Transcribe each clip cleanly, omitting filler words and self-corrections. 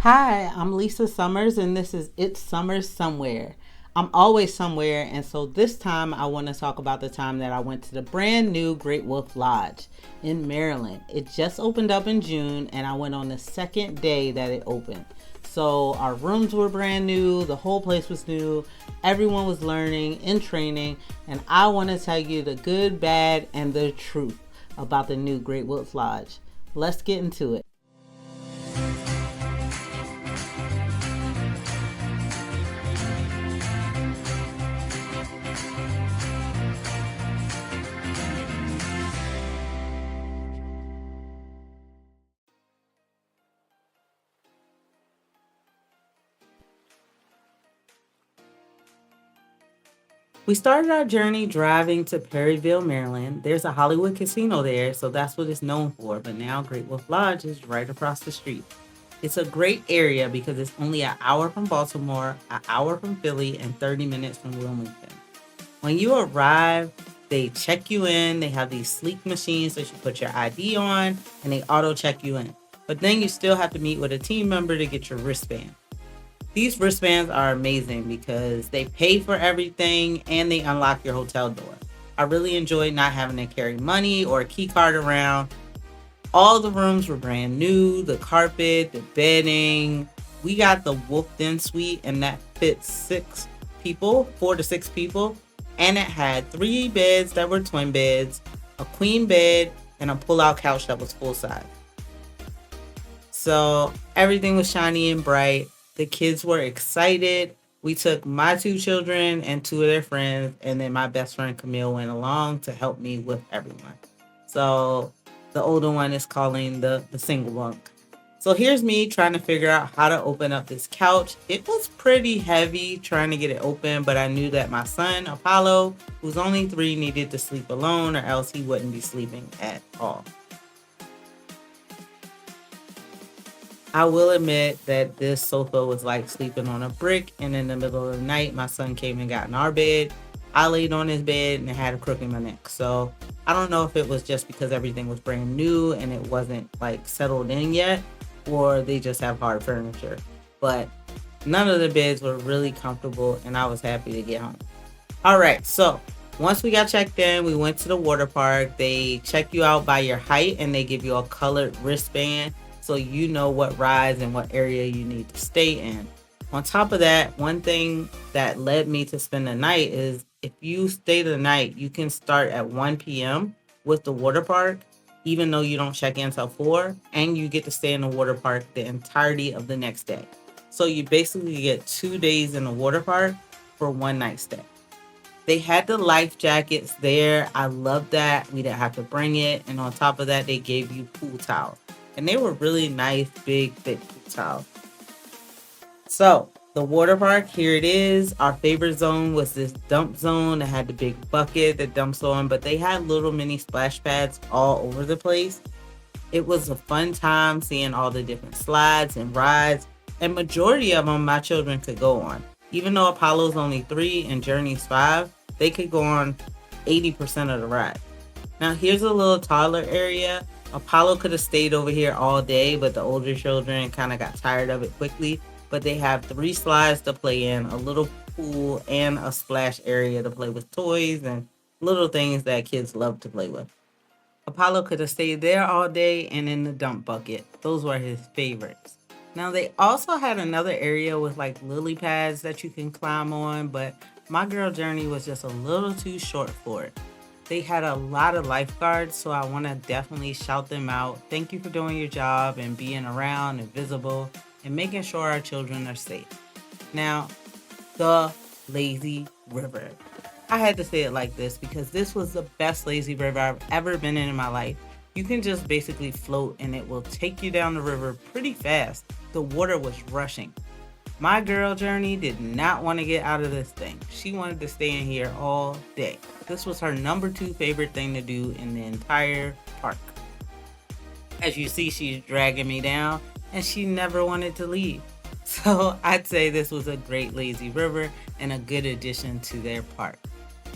Hi, I'm Lisa Summers, and this is It's Summer Somewhere. I'm always somewhere, and so this time I want to talk about the time that I went to the brand new Great Wolf Lodge in Maryland. It just opened up in June, and I went on the second day that it opened. So our rooms were brand new, the whole place was new, everyone was learning and training, and I want to tell you the good, bad, and the truth about the new Great Wolf Lodge. Let's get into it. We started our journey driving to Perryville, Maryland. There's a Hollywood casino there, so that's what it's known for. But now Great Wolf Lodge is right across the street. It's a great area because it's only an hour from Baltimore, an hour from Philly, and 30 minutes from Wilmington. When you arrive, they check you in. They have these sleek machines that you put your ID on, and they auto check you in. But then you still have to meet with a team member to get your wristband. These wristbands are amazing because they pay for everything and they unlock your hotel door. I really enjoyed not having to carry money or a key card around. All the rooms were brand new, the carpet, the bedding. We got the Wolf Den suite and that fits 6 people, 4 to 6 people. And it had 3 beds that were twin beds, a queen bed, and a pull-out couch that was full size. So everything was shiny and bright. The kids were excited. We took my 2 children and 2 of their friends, and then my best friend Camille went along to help me with everyone. So the older one is calling the single bunk. So here's me trying to figure out how to open up this couch. It was pretty heavy trying to get it open, but I knew that my son, Apollo, who's only 3, needed to sleep alone or else he wouldn't be sleeping at all. I will admit that this sofa was like sleeping on a brick, and in the middle of the night, my son came and got in our bed. I laid on his bed and had a crook in my neck. So I don't know if it was just because everything was brand new and it wasn't like settled in yet, or they just have hard furniture. But none of the beds were really comfortable, and I was happy to get home. All right, so once we got checked in, we went to the water park. They check you out by your height and they give you a colored wristband so you know what rides and what area you need to stay in. On top of that, one thing that led me to spend the night is if you stay the night, you can start at 1 p.m. with the water park, even though you don't check in till 4, and you get to stay in the water park the entirety of the next day. So you basically get 2 days in the water park for one night stay. They had the life jackets there. I love that. We didn't have to bring it. And on top of that, they gave you pool towels. And they were really nice, big, thick pool towels. So the water park, here it is. Our favorite zone was this dump zone that had the big bucket that dumps on, but they had little mini splash pads all over the place. It was a fun time seeing all the different slides and rides, and majority of them my children could go on. Even though Apollo's only 3 and Journey's 5, they could go on 80% of the ride. Now here's a little toddler area. Apollo could have stayed over here all day, but the older children kind of got tired of it quickly. But they have 3 slides to play in, a little pool, and a splash area to play with toys and little things that kids love to play with. Apollo could have stayed there all day and in the dump bucket. Those were his favorites. Now they also had another area with like lily pads that you can climb on, but my girl Journey was just a little too short for it. They had a lot of lifeguards, so I want to definitely shout them out. Thank you for doing your job and being around and visible and making sure our children are safe. Now, the lazy river. I had to say it like this because this was the best lazy river I've ever been in my life. You can just basically float and it will take you down the river pretty fast. The water was rushing. My girl Journey did not want to get out of this thing. She wanted to stay in here all day. This was her number 2 favorite thing to do in the entire park. As you see, she's dragging me down and she never wanted to leave. So I'd say this was a great lazy river and a good addition to their park.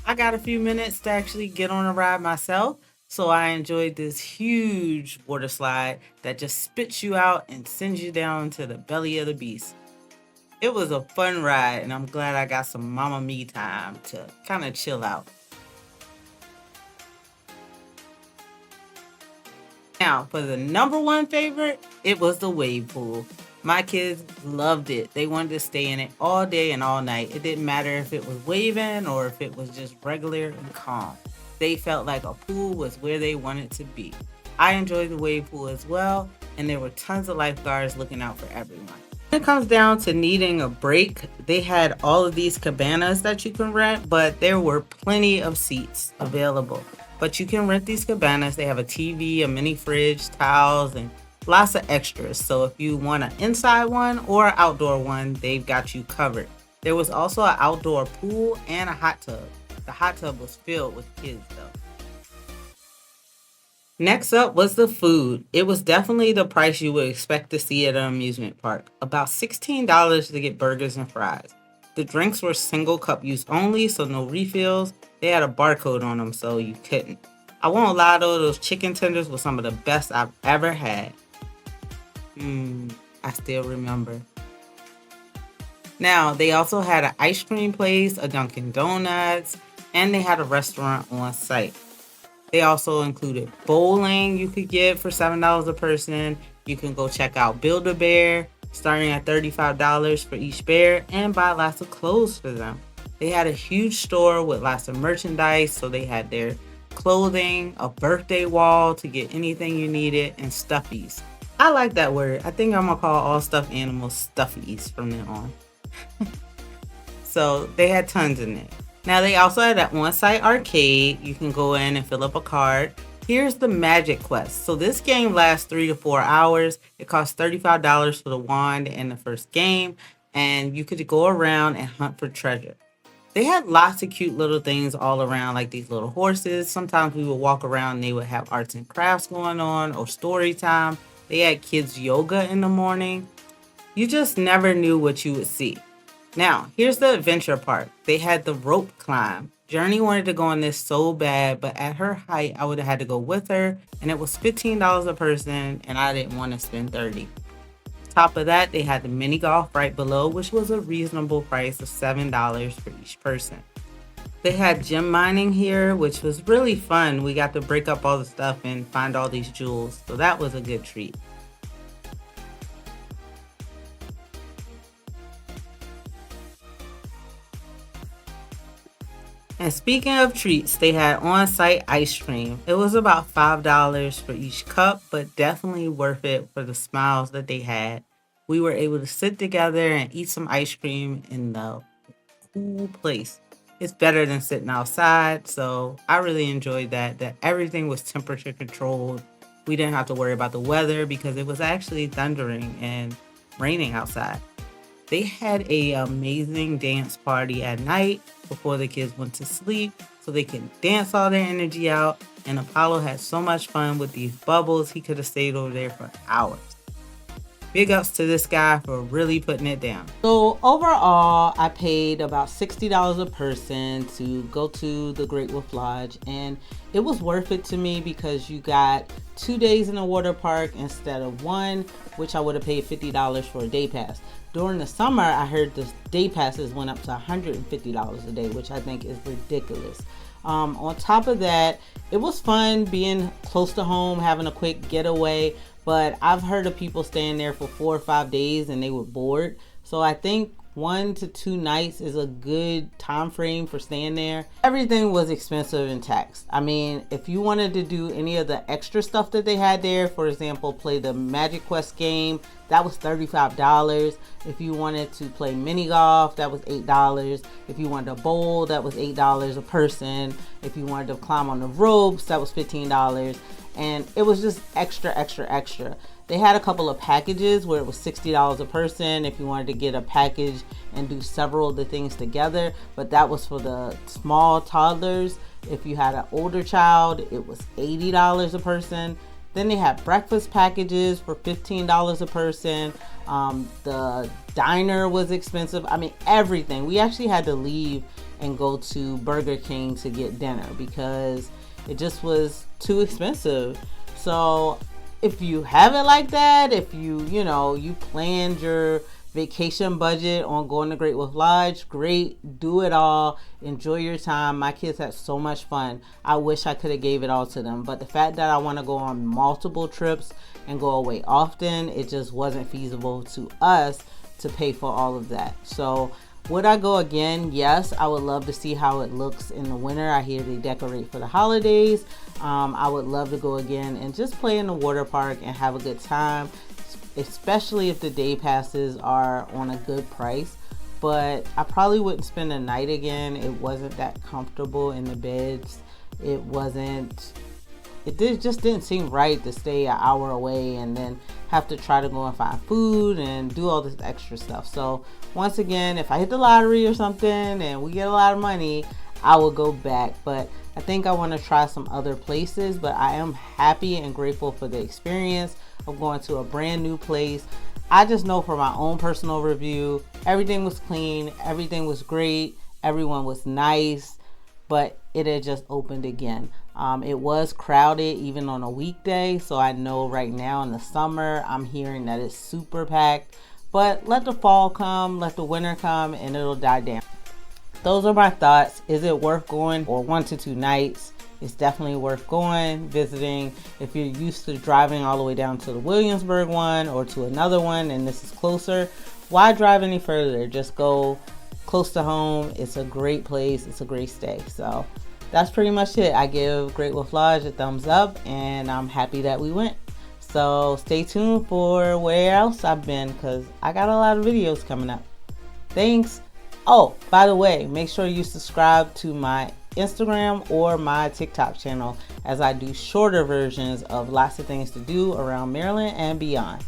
I got a few minutes to actually get on a ride myself. So I enjoyed this huge water slide that just spits you out and sends you down to the belly of the beast. It was a fun ride, and I'm glad I got some mama me time to kind of chill out. Now, for the number one favorite, it was the wave pool. My kids loved it. They wanted to stay in it all day and all night. It didn't matter if it was waving or if it was just regular and calm. They felt like a pool was where they wanted to be. I enjoyed the wave pool as well, and there were tons of lifeguards looking out for everyone. When it comes down to needing a break, they had all of these cabanas that you can rent, but there were plenty of seats available. But you can rent these cabanas. They have a TV, a mini fridge, towels, and lots of extras. So if you want an inside one or an outdoor one, they've got you covered. There was also an outdoor pool and a hot tub. The hot tub was filled with kids though. Next up was the food. It was definitely the price you would expect to see at an amusement park. About $16 to get burgers and fries. The drinks were single cup use only, so no refills. They had a barcode on them, so you couldn't. I won't lie though, those chicken tenders were some of the best I've ever had. I still remember. Now, they also had an ice cream place, a Dunkin' Donuts, and they had a restaurant on site. They also included bowling you could get for $7 a person. You can go check out Build-A-Bear, starting at $35 for each bear, and buy lots of clothes for them. They had a huge store with lots of merchandise, so they had their clothing, a birthday wall to get anything you needed, and stuffies. I like that word. I think I'm gonna call all stuffed animals stuffies from then on. So they had tons in it. Now they also had an on-site arcade. You can go in and fill up a card. Here's the Magic Quest. So this game lasts 3 to 4 hours. It costs $35 for the wand and the first game, and you could go around and hunt for treasure. They had lots of cute little things all around, like these little horses. Sometimes we would walk around and they would have arts and crafts going on or story time. They had kids yoga in the morning. You just never knew what you would see. Now, here's the adventure part. They had the rope climb. Journey wanted to go on this so bad, but at her height, I would have had to go with her, and it was $15 a person, and I didn't want to spend $30. Top of that, they had the mini golf right below, which was a reasonable price of $7 for each person. They had gem mining here, which was really fun. We got to break up all the stuff and find all these jewels, so that was a good treat. And speaking of treats, they had on-site ice cream. It was about $5 for each cup, but definitely worth it for the smiles that they had. We were able to sit together and eat some ice cream in the cool place. It's better than sitting outside, so I really enjoyed that everything was temperature controlled. We didn't have to worry about the weather because it was actually thundering and raining outside. They had a amazing dance party at night before the kids went to sleep so they could dance all their energy out. And Apollo had so much fun with these bubbles, he could have stayed over there for hours. Big ups to this guy for really putting it down. So overall, I paid about $60 a person to go to the Great Wolf Lodge, and it was worth it to me because you got 2 days in the water park instead of one, which I would have paid $50 for a day pass. During the summer, I heard the day passes went up to $150 a day, which I think is ridiculous. On top of that, it was fun being close to home, having a quick getaway, but I've heard of people staying there for 4 or 5 days and they were bored. So I think 1 to 2 nights is a good time frame for staying there. Everything was expensive and taxed. I mean, if you wanted to do any of the extra stuff that they had there, for example, play the Magic Quest game, that was $35. If you wanted to play mini golf, that was $8. If you wanted to bowl, that was $8 a person. If you wanted to climb on the ropes, that was $15. And it was just extra. They had a couple of packages where it was $60 a person if you wanted to get a package and do several of the things together, but that was for the small toddlers. If you had an older child, it was $80 a person. Then they had breakfast packages for $15 a person. The diner was expensive. I mean, everything. We actually had to leave and go to Burger King to get dinner because It just was too expensive. So if you have it like that, if you planned your vacation budget on going to Great Wolf Lodge, great, do it all, enjoy your time. My kids had so much fun. I wish I could have gave it all to them, but the fact that I want to go on multiple trips and go away often, it just wasn't feasible to us to pay for all of that. So would I go again? Yes, I would love to see how it looks in the winter. I hear they decorate for the holidays. I would love to go again and just play in the water park and have a good time, especially if the day passes are on a good price. But I probably wouldn't spend a night again. It wasn't that comfortable in the beds. Just didn't seem right to stay an hour away and then have to try to go and find food and do all this extra stuff. So once again, if I hit the lottery or something and we get a lot of money, I will go back. But I think I want to try some other places. But I am happy and grateful for the experience of going to a brand new place. I just know from my own personal review, everything was clean, everything was great, everyone was nice, but it had just opened again. It was crowded even on a weekday, so I know right now in the summer, I'm hearing that it's super packed. But let the fall come, let the winter come, and it'll die down. Those are my thoughts. Is it worth going for 1 to 2 nights? It's definitely worth going, visiting. If you're used to driving all the way down to the Williamsburg one or to another one and this is closer, why drive any further? Just go close to home. It's a great place. It's a great stay. So that's pretty much it. I give Great Wolf Lodge a thumbs up and I'm happy that we went. So stay tuned for where else I've been because I got a lot of videos coming up. Thanks. Oh, by the way, make sure you subscribe to my Instagram or my TikTok channel as I do shorter versions of lots of things to do around Maryland and beyond.